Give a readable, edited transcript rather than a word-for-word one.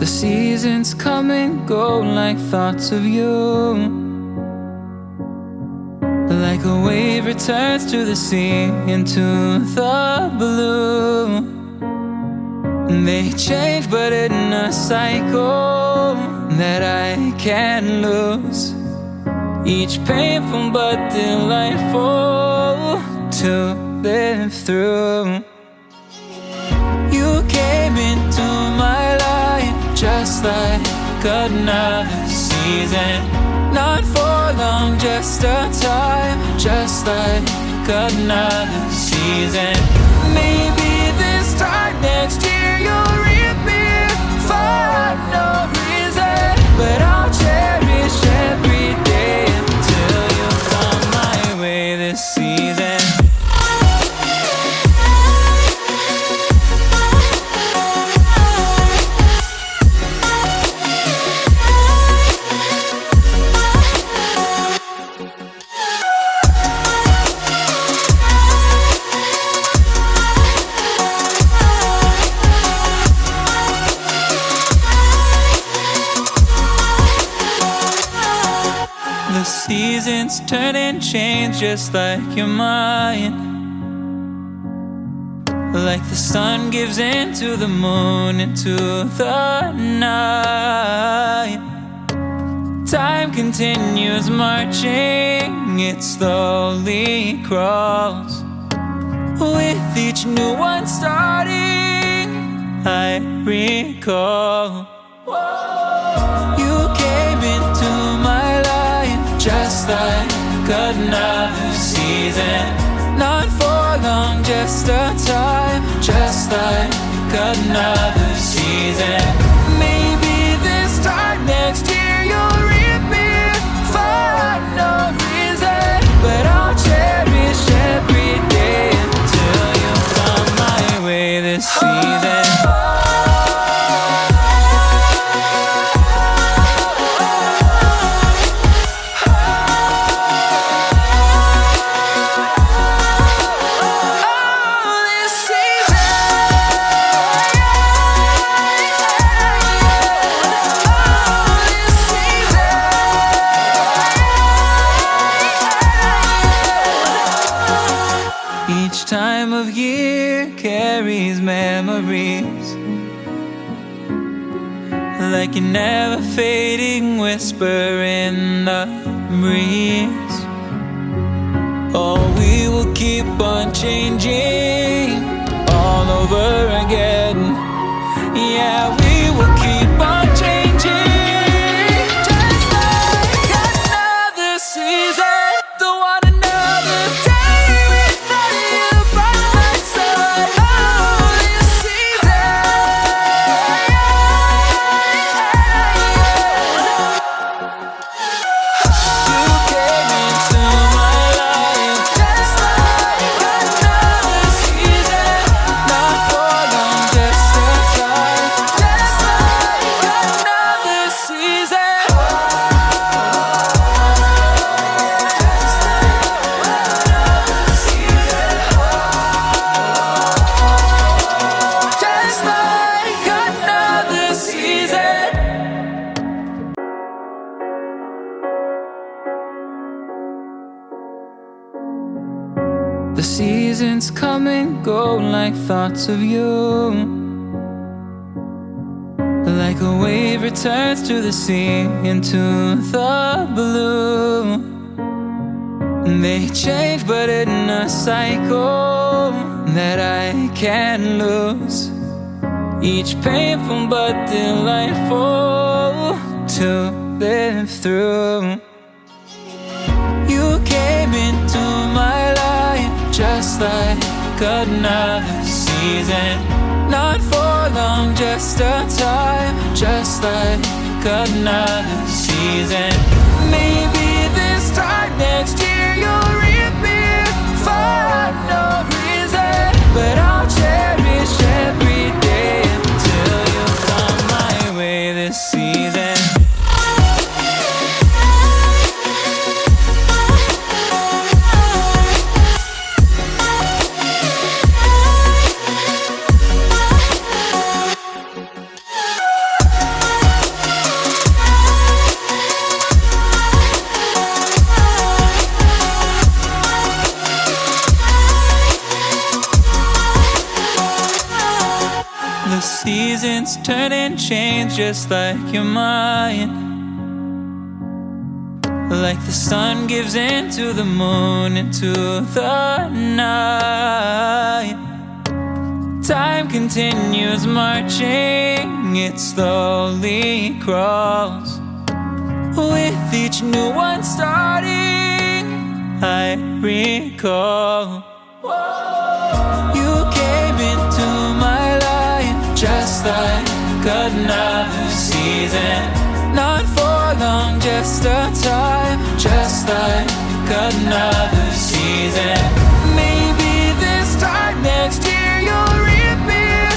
The seasons come and go like thoughts of you. Like a wave returns to the sea into the blue. They change but in a cycle that I can't lose. Each painful but delightful to live through. You came into my life just like another season. Not for long, just a time, just like another season. Maybe this time next year you'll reappear for no reason. But I'll cherish every day until you come my way this season. Seasons turn and change just like your mind. Like the sun gives into the moon, into the night. Time continues marching, it slowly crawls. With each new one starting, I recall. You came into my life just like another season. Not for long, just a time, just like another season. Maybe this time next year you'll reappear for no reason. But I'll cherish every day until you come my way this season. Time of year carries memories like a never fading whisper in the breeze. Oh, we will keep on changing all over again. Yeah, we will keep on changing just like another season. Don't want another day without you by my side. Oh, this season. You came into my life just like another season. Not for long, just a time, just like another season. Just like another season. The seasons come and go like thoughts of you. Like a wave returns to the sea into the blue. They change but in a cycle that I can't lose. Each painful but delightful to live through. You came into my life just like another season. Not for long, just a time, just like another season. Maybe this time next year you'll reappear for no reason. But I'll cherish every day until you come my way this season. seasons turn and change just like your mind. Like the sun gives into the moon, into the night. Time continues marching, it slowly crawls. With each new one starting, I recall. You came into my life just like another season. Not for long, just a time, just like another season.